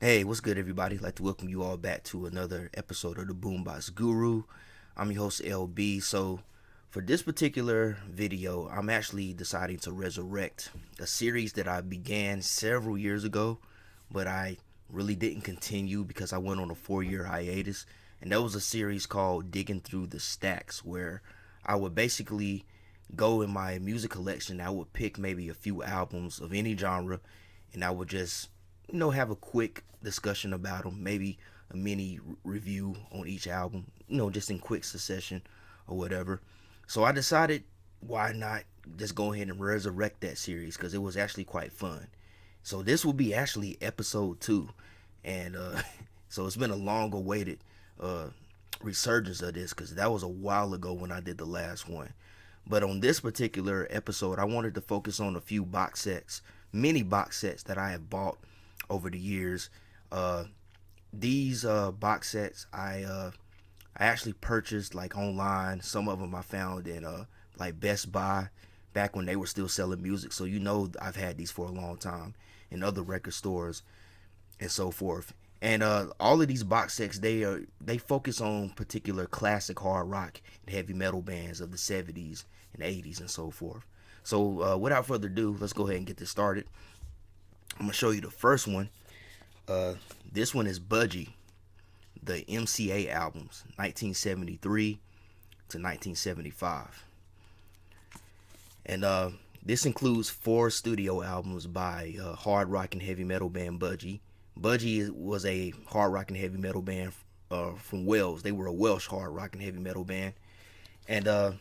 Hey, what's good, everybody? I'd like to welcome you all back to another episode of the Boombox Guru. I'm your host, LB. So, for this particular video, I'm actually deciding to resurrect a series that I began several years ago, but I really didn't continue because I went on a 4-year hiatus. And that was a series called Diggin Thru The Stacks, where I would basically go in my music collection. I would pick maybe a few albums of any genre, and I would just have a quick discussion about them, maybe a mini review on each album, just in quick succession or whatever. So I decided, why not just go ahead and resurrect that series, because it was actually quite fun. So this will be actually episode 2, and so it's been a long awaited resurgence of this, because that was a while ago when I did the last one. But on this particular episode, I wanted to focus on a few box sets, mini box sets that I have bought over the years. These box sets I actually purchased like online. Some of them I found in like Best Buy back when they were still selling music. So I've had these for a long time in other record stores and so forth. And all of these box sets, they focus on particular classic hard rock and heavy metal bands of the 70s and 80s and so forth. So without further ado, let's go ahead and get this started. I'm gonna show you the first one. This one is Budgie, the MCA Albums, 1973 to 1975. And this includes 4 studio albums by hard rock and heavy metal band Budgie. Budgie was a hard rock and heavy metal band from Wales. They were a Welsh hard rock and heavy metal band. And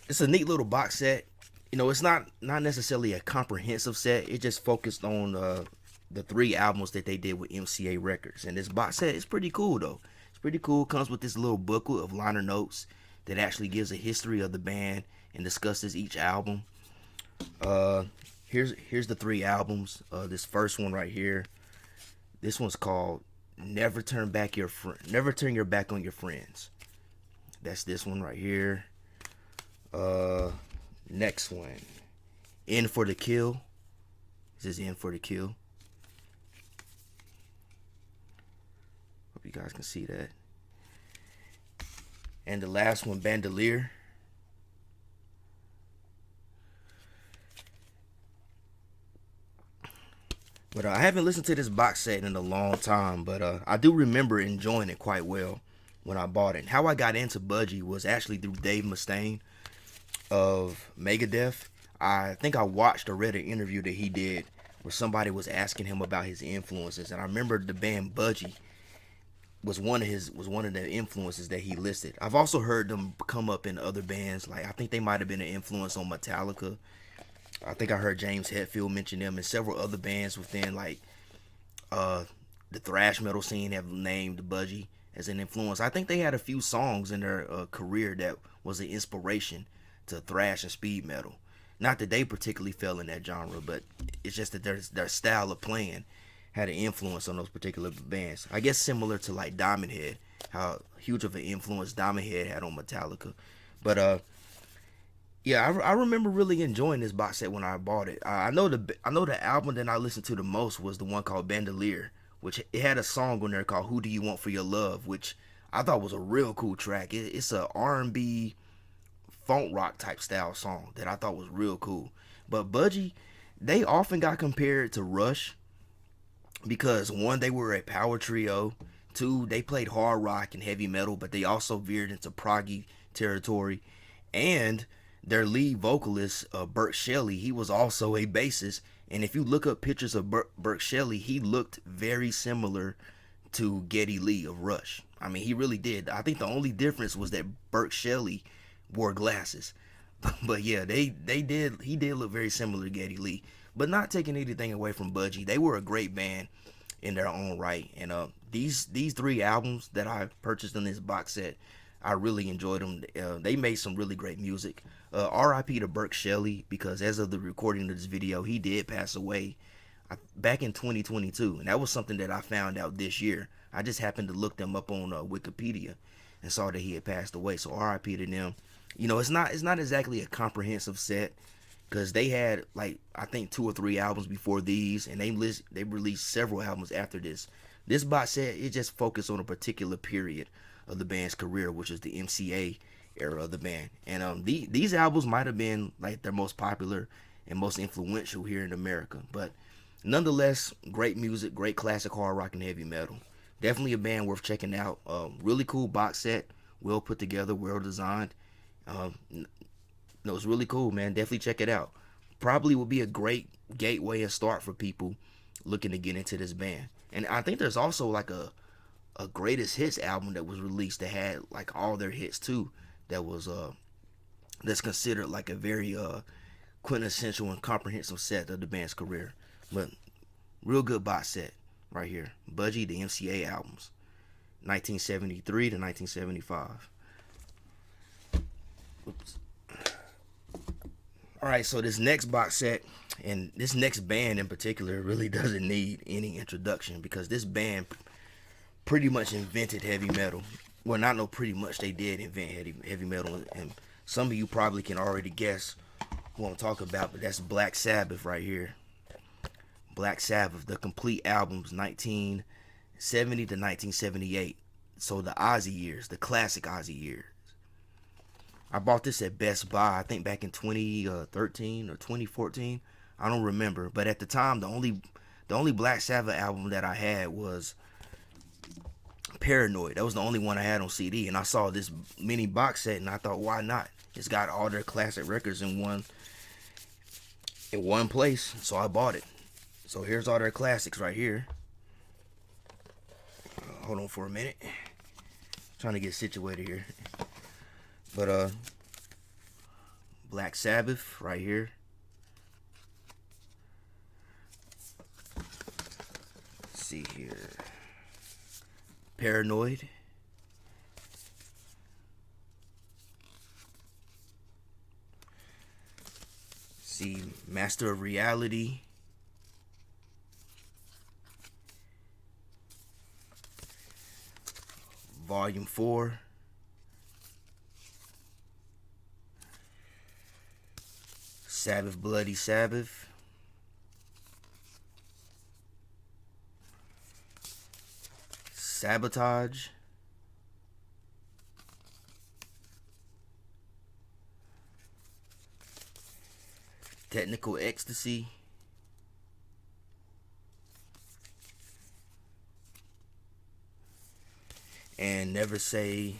it's a neat little box set. It's not necessarily a comprehensive set. It just focused on the 3 albums that they did with MCA Records. And this box set is pretty cool, though. It's pretty cool. It comes with this little booklet of liner notes that actually gives a history of the band and discusses each album. Here's the 3 albums. This first one right here. This one's called Never Turn Your Back on Your Friends. That's this one right here. Next one, In for the Kill. This is In for the Kill. Hope you guys can see that. And the last one, Bandolier. But I haven't listened to this box set in a long time, but I do remember enjoying it quite well when I bought it. And how I got into Budgie was actually through Dave Mustaine of Megadeth. I think I watched or read an interview that he did where somebody was asking him about his influences, and I remember the band Budgie was one of the influences that he listed. I've also heard them come up in other bands. Like I think they might have been an influence on Metallica. I think I heard James Hetfield mention them, and several other bands within like the thrash metal scene have named Budgie as an influence. I think they had a few songs in their career that was an inspiration to thrash and speed metal. Not that they particularly fell in that genre, but it's just that their style of playing had an influence on those particular bands. I guess similar to like Diamond Head, how huge of an influence Diamond Head had on Metallica. But yeah, I remember really enjoying this box set when I bought it. I know the album that I listened to the most was the one called Bandolier, which it had a song on there called Who Do You Want For Your Love, which I thought was a real cool track. It's a R&B funk rock type style song that I thought was real cool. But Budgie, they often got compared to Rush because 1, they were a power trio. 2, they played hard rock and heavy metal, but they also veered into proggy territory. And their lead vocalist, Burt Shelley, he was also a bassist. And if you look up pictures of Burt Shelley, he looked very similar to Geddy Lee of Rush. I mean, he really did. I think the only difference was that Burt Shelley wore glasses. But yeah, he did look very similar to Geddy Lee. But not taking anything away from Budgie. They were a great band in their own right. And these 3 albums that I purchased in this box set, I really enjoyed them. They made some really great music. R.I.P. to Burt Shelley, because as of the recording of this video, he did pass away back in 2022. And that was something that I found out this year. I just happened to look them up on Wikipedia and saw that he had passed away. So R.I.P. to them. It's not exactly a comprehensive set. because they had like I think 2 or 3 albums before these, and they released several albums after this. This box set, it just focused on a particular period of the band's career, which is the MCA era of the band. And these albums might have been like their most popular and most influential here in America, but nonetheless, great music, great classic hard rock and heavy metal. Definitely a band worth checking out. Really cool box set, well put together, well designed. It was really cool, man. Definitely check it out. Probably would be a great gateway and start for people looking to get into this band. And I think there's also like a greatest hits album that was released that had like all their hits too. That was that's considered like a very quintessential and comprehensive set of the band's career. But real good box set right here. Budgie, the MCA albums, 1973 to 1975. Oops. All right, so this next box set and this next band in particular really doesn't need any introduction, because this band pretty much invented heavy metal. Well, not no pretty much, they did invent heavy metal, and some of you probably can already guess who I'm talking about, but that's Black Sabbath right here. Black Sabbath, the complete albums, 1970 to 1978. So the Ozzy years, the classic Ozzy years. I bought this at Best Buy, I think back in 2013 or 2014. I don't remember, but at the time, the only Black Sabbath album that I had was Paranoid. That was the only one I had on CD, and I saw this mini box set, and I thought, why not? It's got all their classic records in one place, so I bought it. So here's all their classics right here. Hold on for a minute. Trying to get situated here. But Black Sabbath right here. Let's see here. Paranoid. See, Master of Reality. Volume 4. Sabbath, Bloody Sabbath. Sabotage. Technical Ecstasy. And Never Say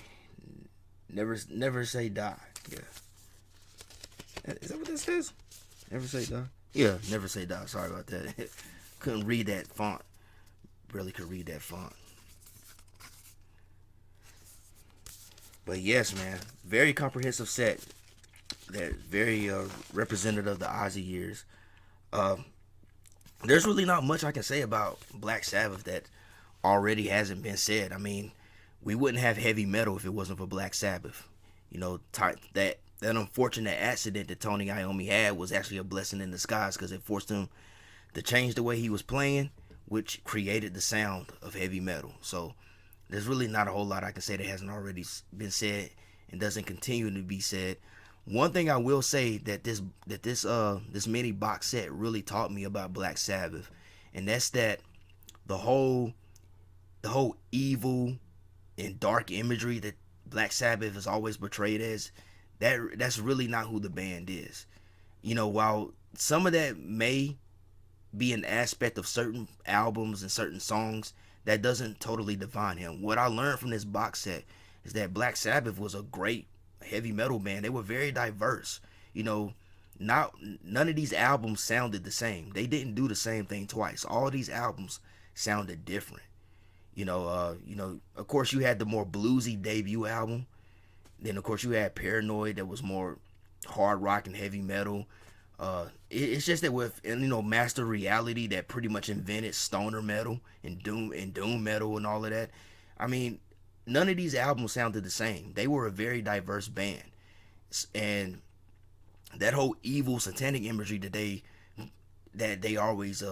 Die. Yeah. Is that what that says? Never Say Die? Yeah, Never Say Die. Sorry about that. Couldn't read that font. Barely could read that font. But yes, man. Very comprehensive set. That very representative of the Ozzy years. There's really not much I can say about Black Sabbath that already hasn't been said. I mean, we wouldn't have heavy metal if it wasn't for Black Sabbath. You know, that unfortunate accident that Tony Iommi had was actually a blessing in disguise, because it forced him to change the way he was playing, which created the sound of heavy metal. So there's really not a whole lot I can say that hasn't already been said and doesn't continue to be said. One thing I will say that this mini box set really taught me about Black Sabbath, and that's that the whole evil and dark imagery that Black Sabbath is always portrayed as, that's really not who the band is. You know, while some of that may be an aspect of certain albums and certain songs, that doesn't totally define him. What I learned from this box set is that Black Sabbath was a great heavy metal band. They were very diverse. You know, none of these albums sounded the same. They didn't do the same thing twice. All these albums sounded different. You know, of course you had the more bluesy debut album. Then of course you had Paranoid, that was more hard rock and heavy metal. It's just that with, and you know, Master Reality, that pretty much invented stoner metal and doom metal and all of that. I mean, none of these albums sounded the same. They were a very diverse band, and that whole evil satanic imagery that they always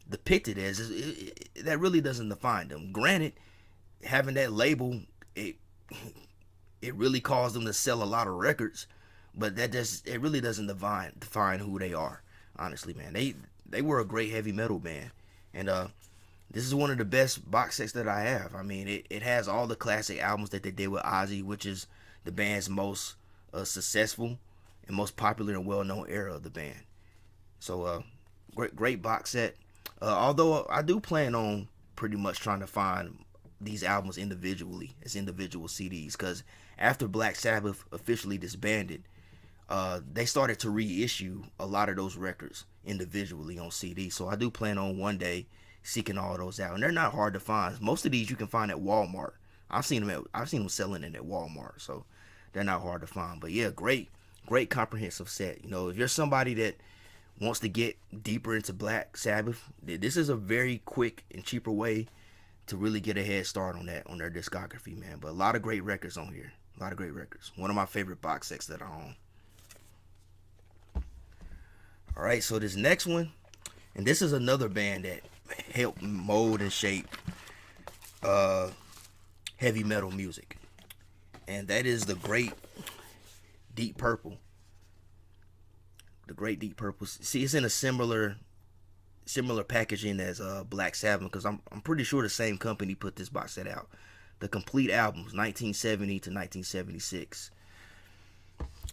depicted as, that really doesn't define them. Granted, having that label, it really caused them to sell a lot of records, but it really doesn't define who they are. Honestly, man, they were a great heavy metal band, and this is one of the best box sets that I have. I mean, it has all the classic albums that they did with Ozzy, which is the band's most successful and most popular and well-known era of the band. So, great box set. Although I do plan on pretty much trying to find these albums individually as individual CDs, because after Black Sabbath officially disbanded, they started to reissue a lot of those records individually on CD. So I do plan on one day seeking all those out, and they're not hard to find. Most of these you can find at Walmart. I've seen them selling it at Walmart, so they're not hard to find. But yeah, great comprehensive set. You know, if you're somebody that wants to get deeper into Black Sabbath, this is a very quick and cheaper way to really get a head start on their discography, man. But a lot of great records on here. A lot of great records. One of my favorite box sets that I own. All right, so this next one, and this is another band that helped mold and shape heavy metal music, and that is the great Deep Purple. The great Deep Purple. See, it's in a similar packaging as Black Sabbath, because I'm pretty sure the same company put this box set out. The complete albums, 1970 to 1976.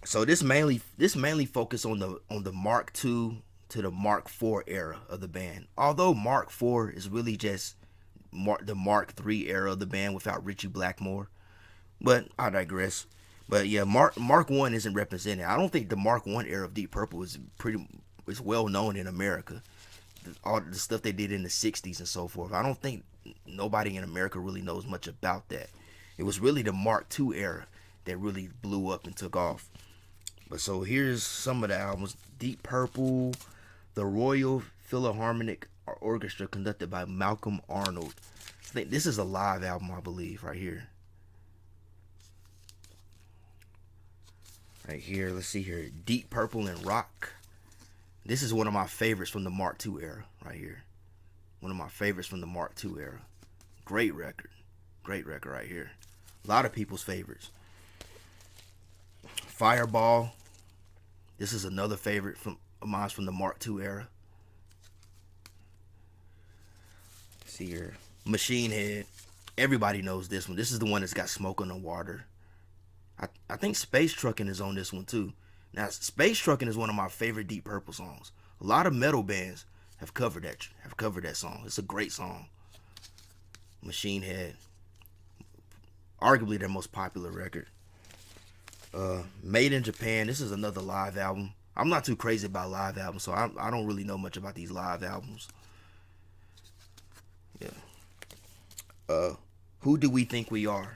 So this mainly focused on the Mark II to the Mark IV era of the band. Although Mark IV is really just the Mark III era of the band without Richie Blackmore. But I digress. But yeah, Mark I isn't represented. I don't think the Mark I era of Deep Purple is well known in America. All the stuff they did in the 60s and so forth. I don't think nobody in America really knows much about that. It was really the Mark II era that really blew up and took off. But so here's some of the albums. Deep Purple, the Royal Philharmonic Orchestra, conducted by Malcolm Arnold. I think this is a live album, I believe, right here. Right here, let's see here. Deep Purple and Rock. This is one of my favorites from the Mark II era, right here. One of my favorites from the Mark II era. Great record. Great record right here. A lot of people's favorites. Fireball. This is another favorite of mine from the Mark II era. Let's see here. Machine Head. Everybody knows this one. This is the one that's got Smoke on the Water. I think Space Truckin' is on this one too. Now, Space Truckin' is one of my favorite Deep Purple songs. A lot of metal bands have covered that song. It's a great song. Machine Head. Arguably their most popular record. Made in Japan. This is another live album. I'm not too crazy about live albums, so I don't really know much about these live albums. Yeah. Who Do We Think We Are?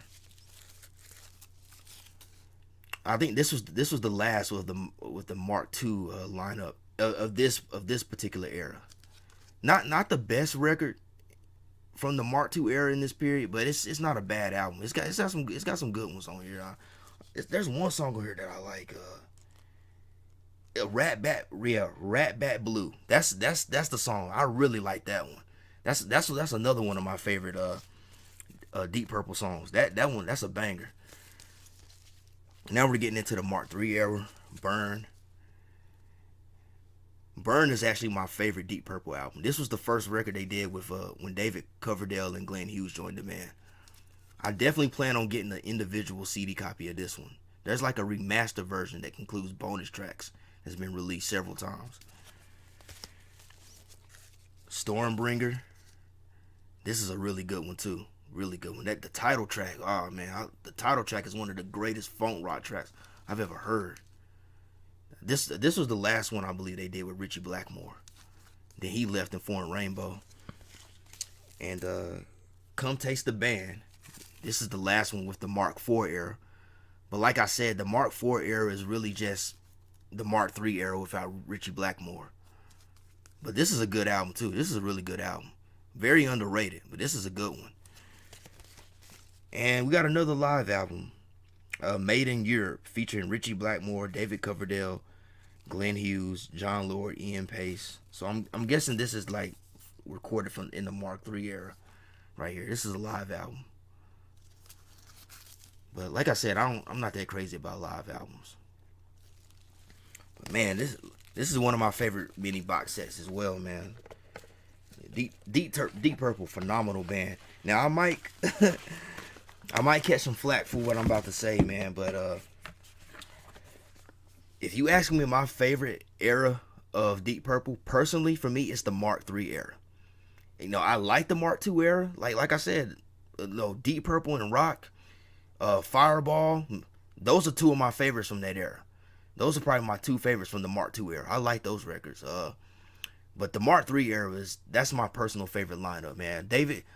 I think this was the last with the Mark II lineup of this particular era. Not the best record from the Mark II era in this period, but it's not a bad album. It's got some good ones on here. There's one song on here that I like. Rat Bat Blue. That's the song. I really like that one. That's another one of my favorite Deep Purple songs. That one, that's a banger. Now we're getting into the Mark III era. Burn. Burn is actually my favorite Deep Purple album. This was the first record they did with when David Coverdale and Glenn Hughes joined the band. I definitely plan on getting an individual CD copy of this one. There's like a remastered version that includes bonus tracks that's been released several times. Stormbringer. This is a really good one too. Really good one. The title track, oh man, the title track is one of the greatest funk rock tracks I've ever heard. This was the last one I believe they did with Richie Blackmore. Then he left and formed Rainbow. And Come Taste the Band. This is the last one with the Mark IV era. But like I said, the Mark IV era is really just the Mark III era without Richie Blackmore. But this is a good album too. This is a really good album. Very underrated, but this is a good one. And we got another live album, Made in Europe, featuring Richie Blackmore, David Coverdale, Glenn Hughes, John Lord, Ian Pace. So I'm guessing this is like recorded in the Mark III era, right here. This is a live album. But like I said, I'm not that crazy about live albums. Man, this is one of my favorite mini box sets as well, man. Deep Purple, phenomenal band. Now I might I might catch some flack for what I'm about to say, man, but if you ask me my favorite era of Deep Purple, personally for me it's the Mark III era. You know, I like the Mark II era. Like I said, Deep Purple and Rock, Fireball, those are two of my favorites from that era. Those are probably my two favorites from the Mark II era. I like those records. But the Mark III era that's my personal favorite lineup, man.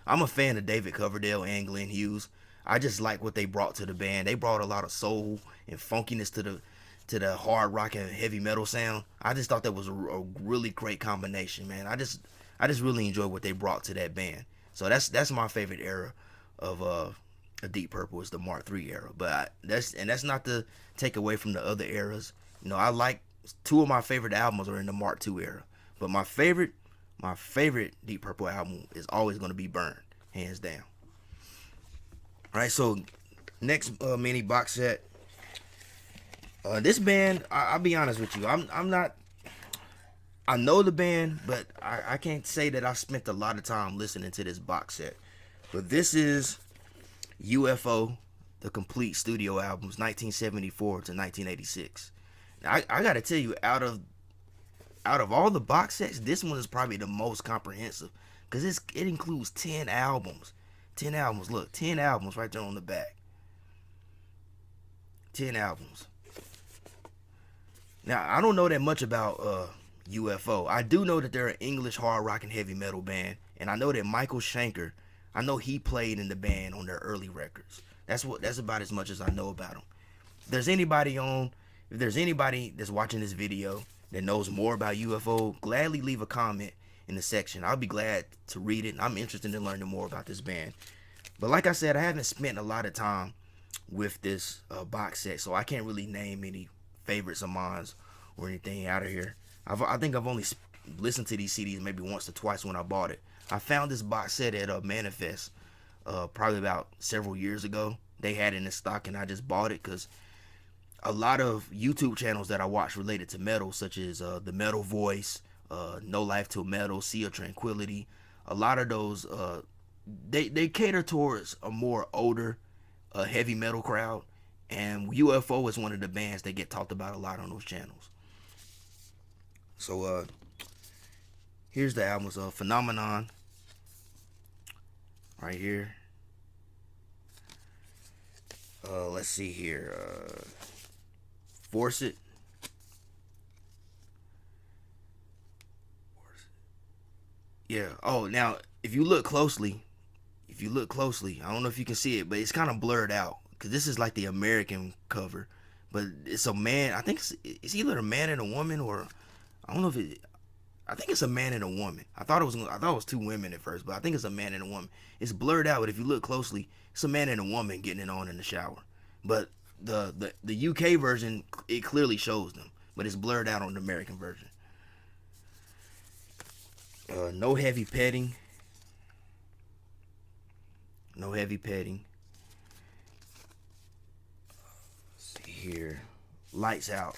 I'm a fan of David Coverdale and Glenn Hughes. I just like what they brought to the band. They brought a lot of soul and funkiness to the hard rock and heavy metal sound. I just thought that was a really great combination, man. I just really enjoyed what they brought to that band. So that's my favorite era of a Deep Purple is the Mark III era. But that's not to take away from the other eras. You know, I like two of my favorite albums are in the Mark II era. But my favorite Deep Purple album is always going to be Burn, hands down. All right, so next mini box set. This band, I'll be honest with you, I'm not. I know the band, but I can't say that I spent a lot of time listening to this box set. But this is UFO, the complete studio albums, 1974 to 1986. Now, I got to tell you, out of all the box sets, this one is probably the most comprehensive because it includes 10 albums. 10 albums. Look, 10 albums right there on the back. 10 albums. Now, I don't know that much about UFO. I do know that they're an English hard rock and heavy metal band, and I know that Michael Schenker, I know he played in the band on their early records. That's about as much as I know about them. If there's anybody that's watching this video that knows more about UFO, gladly leave a comment in the section. I'll be glad to read it. I'm interested in learning more about this band. But like I said, I haven't spent a lot of time with this box set, so I can't really name any favorites of mine or anything out of here. I think I've only listened to these CDs maybe once or twice when I bought it. I found this box set at Manifest probably about several years ago. They had it in stock and I just bought it because a lot of YouTube channels that I watch related to metal, such as The Metal Voice, No Life Till Metal, Sea of Tranquility, a lot of those, they cater towards a more older heavy metal crowd, and UFO is one of the bands that get talked about a lot on those channels. So here's the albums of Phenomenon right here. Let's see here. Force It. Yeah. Oh, now if you look closely, I don't know if you can see it, but it's kind of blurred out because this is like the American cover, but it's a man. I think it's either a man and a woman, or I don't know if it. I think it's a man and a woman. I thought it was two women at first, but I think it's a man and a woman. It's blurred out, but if you look closely, it's a man and a woman getting it on in the shower. But the UK version, it clearly shows them, but it's blurred out on the American version. No Heavy Petting. No Heavy Petting. Let's see here. Lights Out.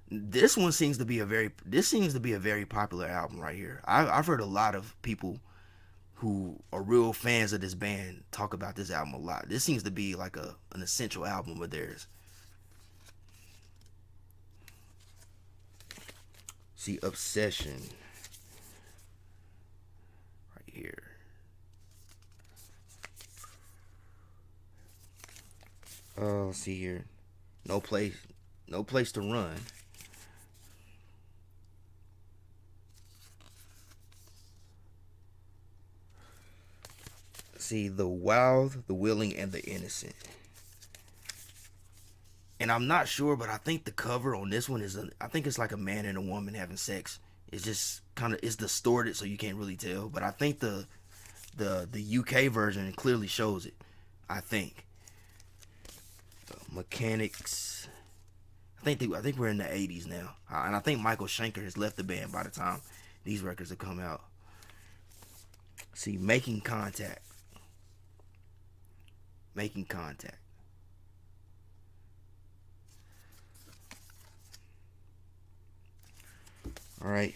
This seems to be a very popular album right here. I've heard a lot of people who are real fans of this band talk about this album a lot. This seems to be like an essential album of theirs. See, Obsession right here. Let's see here. No Place to Run. See, The Wild, the Willing, and the Innocent. And I'm not sure, but I think the cover on this one I think it's like a man and a woman having sex. It's just it's distorted, so you can't really tell. But I think the UK version clearly shows it. I think. Mechanics. I think we're in the 80s now, and I think Michael Schenker has left the band by the time these records have come out. See, Making Contact. Making Contact. All right,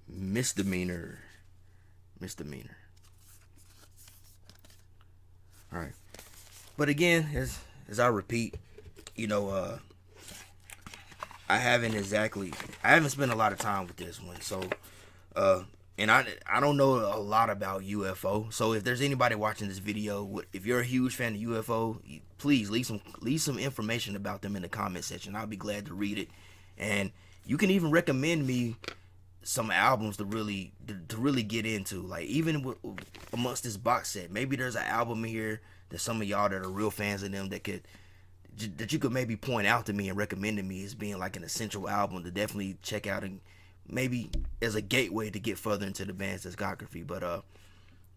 misdemeanor. All right, but again, as I repeat, you know, I haven't spent a lot of time with this one, so and I don't know a lot about UFO. So if there's anybody watching this video, if you're a huge fan of UFO, please leave some information about them in the comment section. I'll be glad to read it, and you can even recommend me some albums to really get into. Like even amongst this box set, maybe there's an album here that some of y'all that are real fans of them that you could maybe point out to me and recommend to me as being like an essential album to definitely check out, and maybe as a gateway to get further into the band's discography. But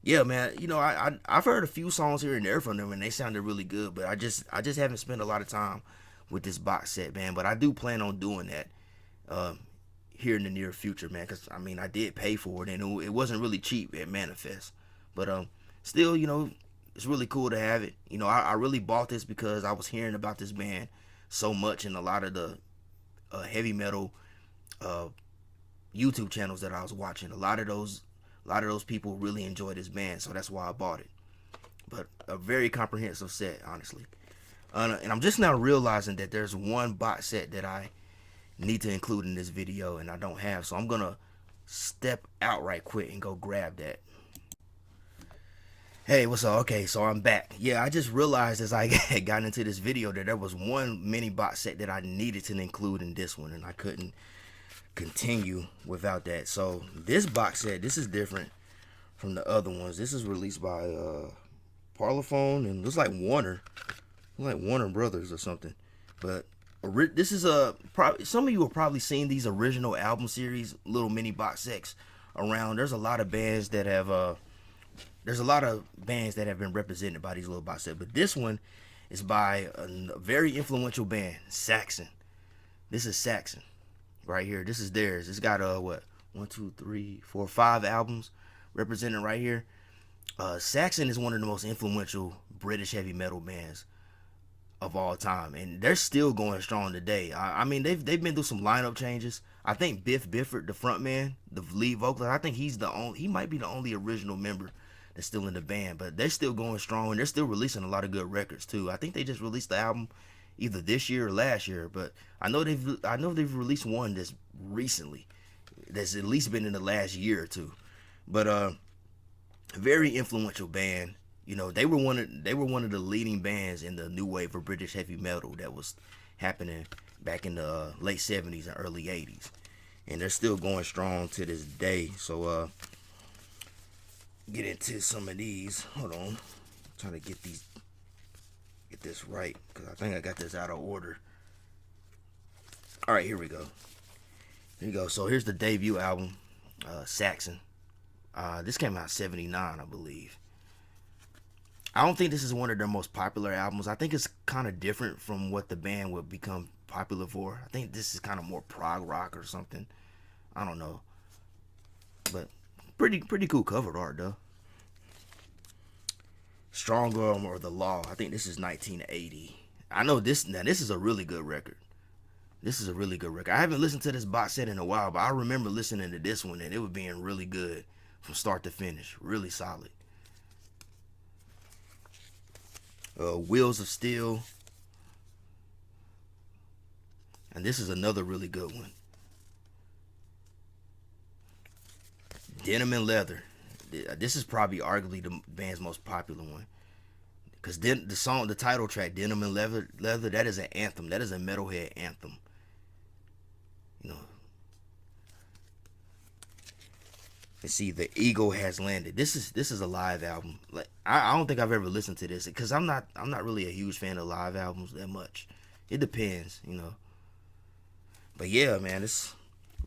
yeah, man, you know, I've heard a few songs here and there from them and they sounded really good, but I just haven't spent a lot of time with this box set, man. But I do plan on doing that here in the near future, man, because I mean I did pay for it and it wasn't really cheap at Manifest, but still, you know, it's really cool to have it. You know, I really bought this because I was hearing about this band so much in a lot of the heavy metal YouTube channels that I was watching. A lot of those people really enjoy this band, so that's why I bought it. But a very comprehensive set, honestly. And I'm just now realizing that there's one box set that I need to include in this video and I don't have, so I'm gonna step out right quick and go grab that. Hey, what's up? Okay, so I'm back. Yeah, I just realized as I got into this video that there was one mini box set that I needed to include in this one, and I couldn't continue without that. So this box set, this is different from the other ones. This is released by Parlophone, and looks like Warner Brothers or something. But this is probably some of you have probably seen these original album series, little mini box sets around. There's a lot of bands that have been represented by these little box sets, but this one is by a very influential band, Saxon. This is Saxon right here. This is theirs. It's got 5 albums represented right here. Saxon is one of the most influential British heavy metal bands of all time, and they're still going strong today. I mean, they've been through some lineup changes. I think Biff Bifford, the front man, the lead vocalist, I think he might be the only original member that's still in the band, but they're still going strong and they're still releasing a lot of good records too. I think they just released the album either this year or last year, but I know they've released one that's recently, that's at least been in the last year or two. But very influential band. You know, they were one of the leading bands in the new wave of British heavy metal that was happening back in the late 70s and early 80s, and they're still going strong to this day. So get into some of these. Hold on, I'm trying to get this right because I think I got this out of order. All right, here we go. So here's the debut album, Saxon. This came out '79, I believe. I don't think this is one of their most popular albums. I think it's kind of different from what the band would become popular for. I think this is kind of more prog rock or something. I don't know, but pretty cool cover art though. Strong Arm or The Law. I think this is 1980. I know this. Now this is a really good record. I haven't listened to this box set in a while, but I remember listening to this one and it was being really good from start to finish. Really solid. Wheels of Steel. And this is another really good one. Denim and Leather. This is probably arguably the band's most popular one. Because the title track, Denim and Leather, that is an anthem. That is a metalhead anthem. You know. Let's see, The Eagle Has Landed. This is a live album. Like I don't think I've ever listened to this because I'm not really a huge fan of live albums that much. It depends, you know. But yeah, man, it's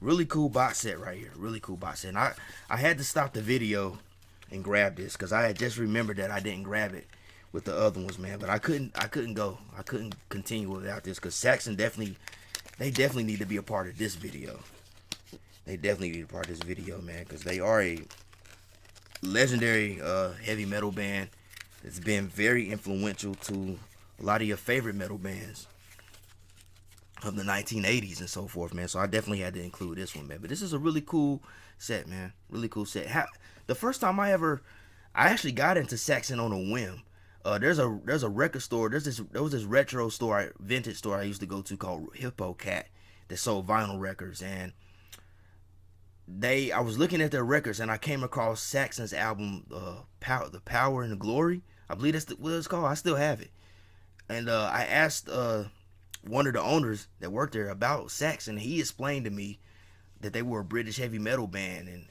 really cool box set right here. Really cool box set. And I had to stop the video and grab this because I had just remembered that I didn't grab it with the other ones, man. But I couldn't continue without this because Saxon definitely need to be a part of this video. They definitely need a part of this video, man, because they are a legendary heavy metal band that's been very influential to a lot of your favorite metal bands. of the 1980s and so forth, man. So I definitely had to include this one, man. But this is a really cool set, man. Really cool set. The first time I actually got into Saxon on a whim. There's a record store. There was this retro store, vintage store I used to go to called Hippo Cat that sold vinyl records, and I was looking at their records and I came across Saxon's album, The Power and the Glory. I believe that's what it's called. I still have it, and I asked one of the owners that worked there about Saxon. He explained to me that they were a British heavy metal band, and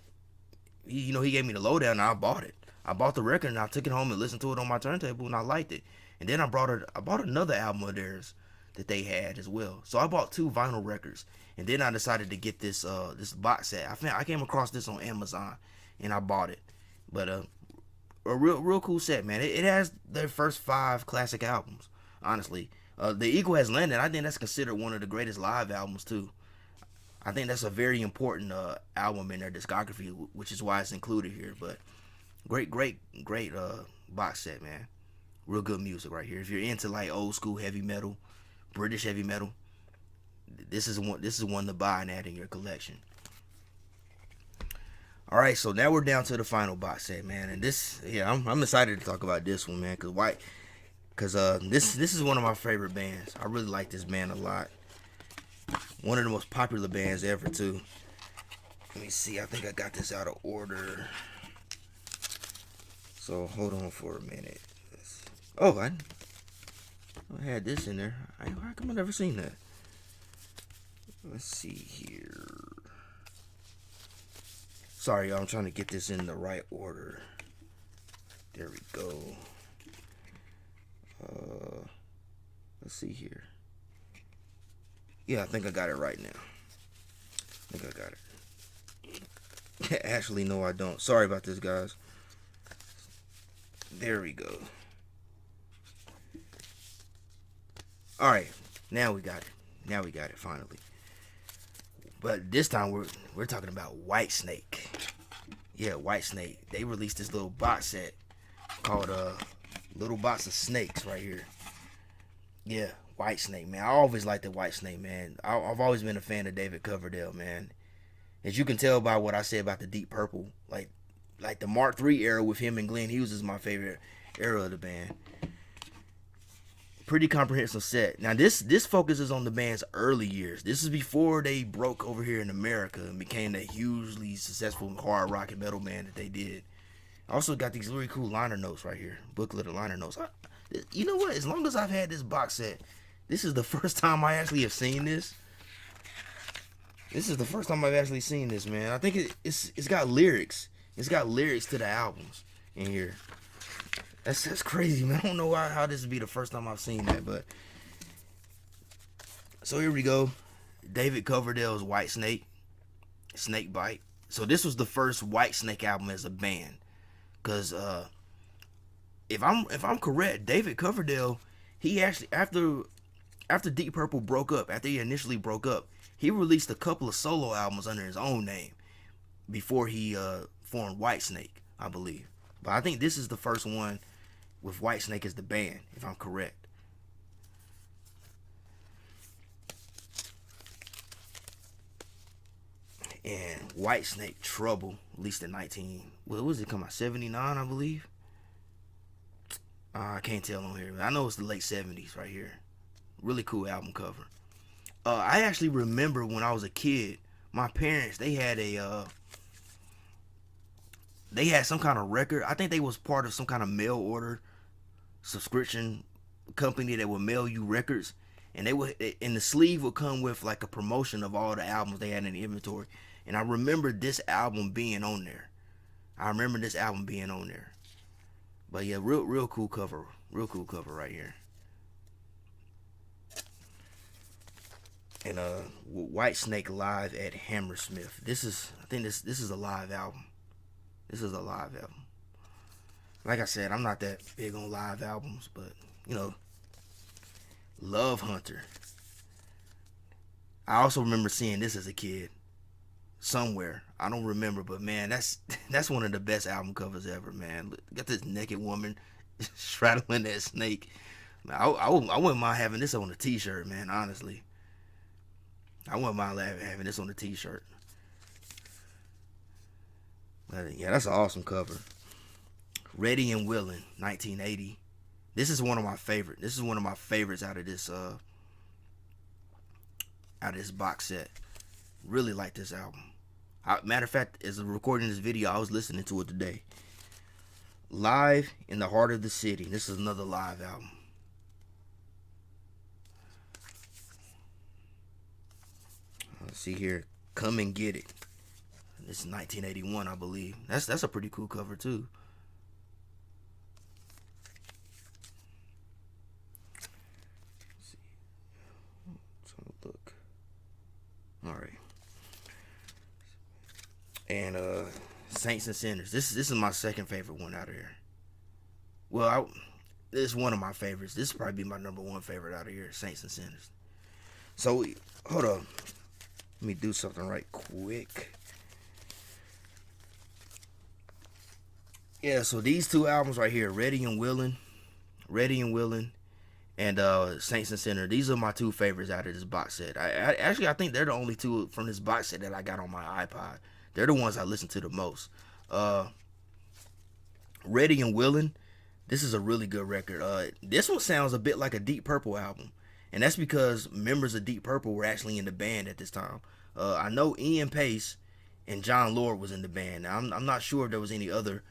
he gave me the lowdown, and I bought it. I bought the record and I took it home and listened to it on my turntable, and I liked it. And then I bought another album of theirs that they had as well. So I bought 2 vinyl records, and then I decided to get this box set. I came across this on Amazon, and I bought it. But a real cool set, man. It has their first 5 classic albums, honestly. The Eagle Has Landed. I think that's considered one of the greatest live albums too. I think that's a very important album in their discography, which is why it's included here. But great box set, man. Real good music right here. If you're into like old school heavy metal, British heavy metal, this is one to buy and add in your collection. All right, so now we're down to the final box set, man. And I'm excited to talk about this one, man, because this is one of my favorite bands. I really like this band a lot. One of the most popular bands ever too. Let me see. I think I got this out of order. So hold on for a minute. Oh, I had this in there. How come I never seen that? Let's see here. Sorry, y'all. I'm trying to get this in the right order. There we go. Let's see here. Yeah, I think I got it right now. I think I got it. Actually, no, I don't. Sorry about this, guys. There we go. All right, now we got it. Now we got it finally. But this time we're talking about Whitesnake. Yeah, Whitesnake. They released this little box set called Little Box of Snakes right here. Yeah, Whitesnake, man. I always liked the Whitesnake, man. I've always been a fan of David Coverdale, man. As you can tell by what I said about the Deep Purple, like the Mark III era with him and Glenn Hughes is my favorite era of the band. Pretty comprehensive set. Now this focuses on the band's early years. This is before they broke over here in America and became that hugely successful hard rock and metal band that they did. I also got these really cool liner notes right here. Booklet of liner notes. You know what? As long as I've had this box set, this is the first time I actually have seen this. This is the first time I've actually seen this, man. I think it's got lyrics. It's got lyrics to the albums in here. That's crazy, man. I don't know how this would be the first time I've seen that, but so here we go. David Coverdale's Whitesnake, Snake Bite. So this was the first Whitesnake album as a band, cause if I'm correct, David Coverdale, he actually after Deep Purple broke up, after he initially broke up, he released a couple of solo albums under his own name before he formed Whitesnake, I believe. But I think this is the first one with Whitesnake as the band, if I'm correct. And Whitesnake Trouble, released in what was it come out, 79, I believe? I can't tell on here. I know it's the late 70s right here. Really cool album cover. I actually remember when I was a kid, my parents, they had some kind of record. I think they was part of some kind of mail order subscription company that would mail you records, and the sleeve would come with like a promotion of all the albums they had in the inventory. And I remember this album being on there. But yeah, real cool cover. Real cool cover right here. And Whitesnake live at Hammersmith. I think this is a live album. This is a live album. Like I said, I'm not that big on live albums, but Love Hunter. I also remember seeing this as a kid somewhere. I don't remember, but man, that's one of the best album covers ever, man. Got this naked woman straddling that snake. I wouldn't mind having this on a t-shirt, man, honestly. I wouldn't mind having this on the t-shirt. But yeah, that's an awesome cover. Ready and Willing, 1980. This is one of my favorites. This is one of my favorites out of this box set. Really like this album. Matter of fact, as I'm recording this video, I was listening to it today. Live in the Heart of the City. This is another live album. Let's see here. Come and Get It. This is 1981, I believe. That's a pretty cool cover too. Let's see. Let's look. All right. And Saints and Sinners. This is my second favorite one out of here. Well, this is one of my favorites. This is probably my number one favorite out of here. Saints and Sinners. So hold on. Let me do something right quick. Yeah, so these two albums right here, Ready and Willing, and Saints and Sinners. These are my two favorites out of this box set. I think they're the only two from this box set that I got on my iPod. They're the ones I listen to the most. Ready and Willing, this is a really good record. This one sounds a bit like a Deep Purple album, and that's because members of Deep Purple were actually in the band at this time. I know Ian Pace and John Lord was in the band. Now, I'm not sure if there was any other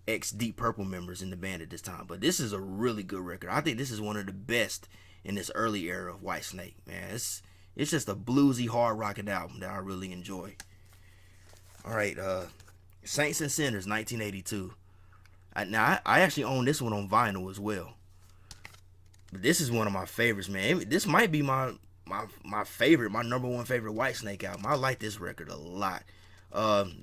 ex-Deep Purple members in the band at this time, but this is a really good record. I think this is one of the best in this early era of Whitesnake, man. It's just a bluesy, hard-rocking album that I really enjoy. All right, Saints and Sinners, 1982. Now, I actually own this one on vinyl as well. But this is one of my favorites, man. This might be my favorite, my number one favorite Whitesnake album. I like this record a lot.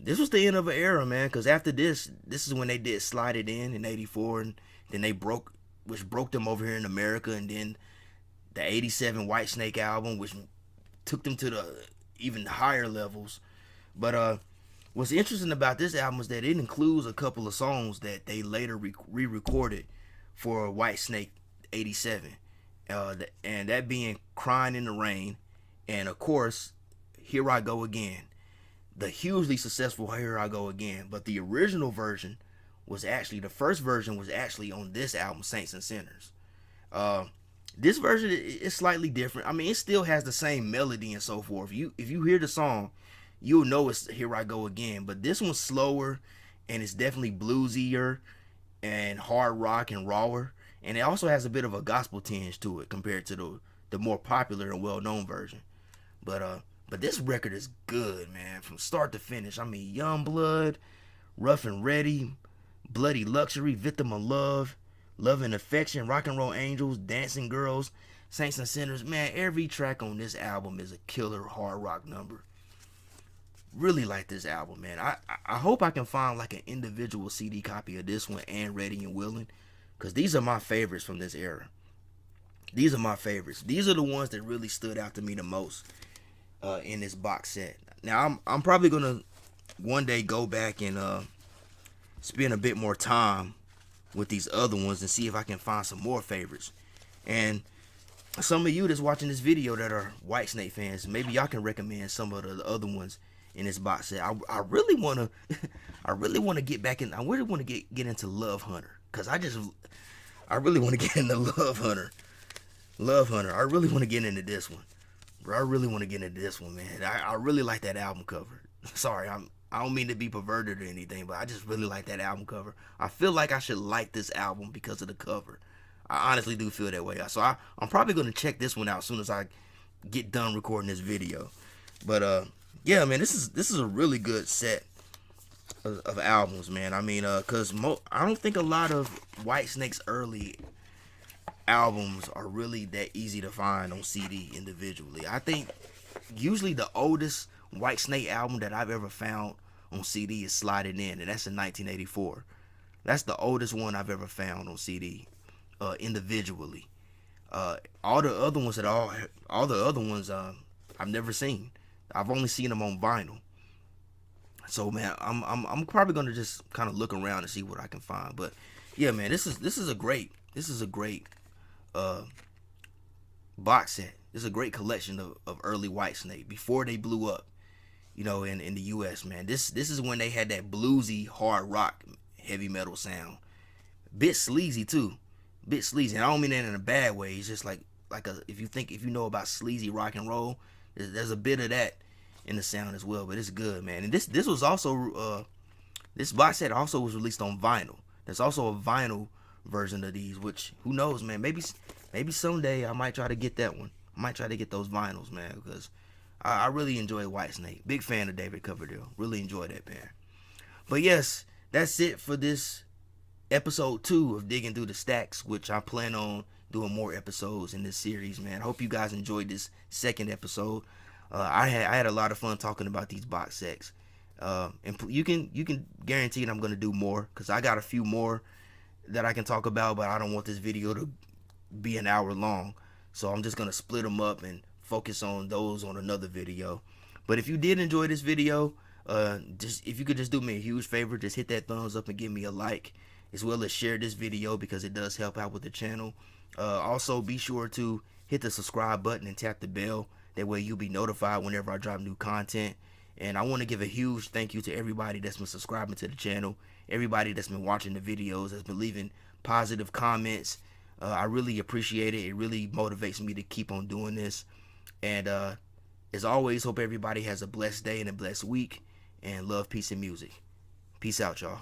This was the end of an era, man, because after this is when they did Slide It In '84, and then they broke them over here in America, and then the '87 Whitesnake album, which took them to the even higher levels. But what's interesting about this album is that it includes a couple of songs that they later re-recorded for Whitesnake '87, and that being Crying in the Rain, and of course Here I Go Again. The hugely successful Here I Go Again, but the original version was actually, the first version was actually on this album, Saints and Sinners. This version is slightly different. I mean, it still has the same melody and so forth. If you hear the song, you'll know it's Here I Go Again, but this one's slower, and it's definitely bluesier and hard rock and rawer, and it also has a bit of a gospel tinge to it compared to the more popular and well-known version. But this record is good, man, from start to finish. I mean, Young Blood, Rough and Ready, Bloody Luxury, Victim of Love, Love and Affection, Rock and Roll Angels, Dancing Girls, Saints and Sinners. Man, every track on this album is a killer hard rock number. Really like this album, man. I hope I can find like an individual CD copy of this one and Ready and Willing, because these are my favorites from this era. These are my favorites. These are the ones that really stood out to me the most in this box set. Now I'm probably gonna one day go back and spend a bit more time with these other ones and see if I can find some more favorites. And some of you that's watching this video that are Whitesnake fans, maybe y'all can recommend some of the other ones in this box set. I really wanna get back in. I really want to get into Love Hunter, because I really want to get into Love Hunter. I really want to get into this one. Bro, I really want to get into this one, man. I really like that album cover. Sorry, I don't mean to be perverted or anything, but I just really like that album cover. I feel like I should like this album because of the cover. I honestly do feel that way. So I'm probably going to check this one out as soon as I get done recording this video. But yeah, man, this is a really good set of albums, man. I mean, because I don't think a lot of Whitesnake's early albums are really that easy to find on CD individually. I think usually the oldest Whitesnake album that I've ever found on CD is Slide It In, and that's in 1984. That's the oldest one I've ever found on CD individually. All the other ones I've never seen. I've only seen them on vinyl. So man, I'm probably gonna just kind of look around and see what I can find. But yeah, man, this is a great box set. it's a great collection of early Whitesnake before they blew up, in the US, man. This is when they had that bluesy hard rock heavy metal sound. Bit sleazy too. Bit sleazy. And I don't mean that in a bad way. It's just like if you know about sleazy rock and roll, there's a bit of that in the sound as well, but it's good, man. And this was also this box set also was released on vinyl. There's also a vinyl version of these, which who knows, man. Maybe someday I might try to get that one. I might try to get those vinyls, man, because I really enjoy Whitesnake. Big fan of David Coverdale. Really enjoy that band. But yes, that's it for this episode 2 of Digging Through the Stacks, which I plan on doing more episodes in this series, man. I hope you guys enjoyed this second episode. I had a lot of fun talking about these box sets. And you can guarantee that I'm gonna do more, because I got a few more that I can talk about, but I don't want this video to be an hour long, so I'm just gonna split them up and focus on those on another video. But if you did enjoy this video, if you could just do me a huge favor, just hit that thumbs up and give me a like, as well as share this video, because it does help out with the channel. Also, be sure to hit the subscribe button and tap the bell. That way you'll be notified whenever I drop new content. And I want to give a huge thank you to everybody that's been subscribing to the channel, everybody that's been watching the videos, that's been leaving positive comments. I really appreciate it. It really motivates me to keep on doing this. And as always, hope everybody has a blessed day and a blessed week. And love, peace, and music. Peace out, y'all.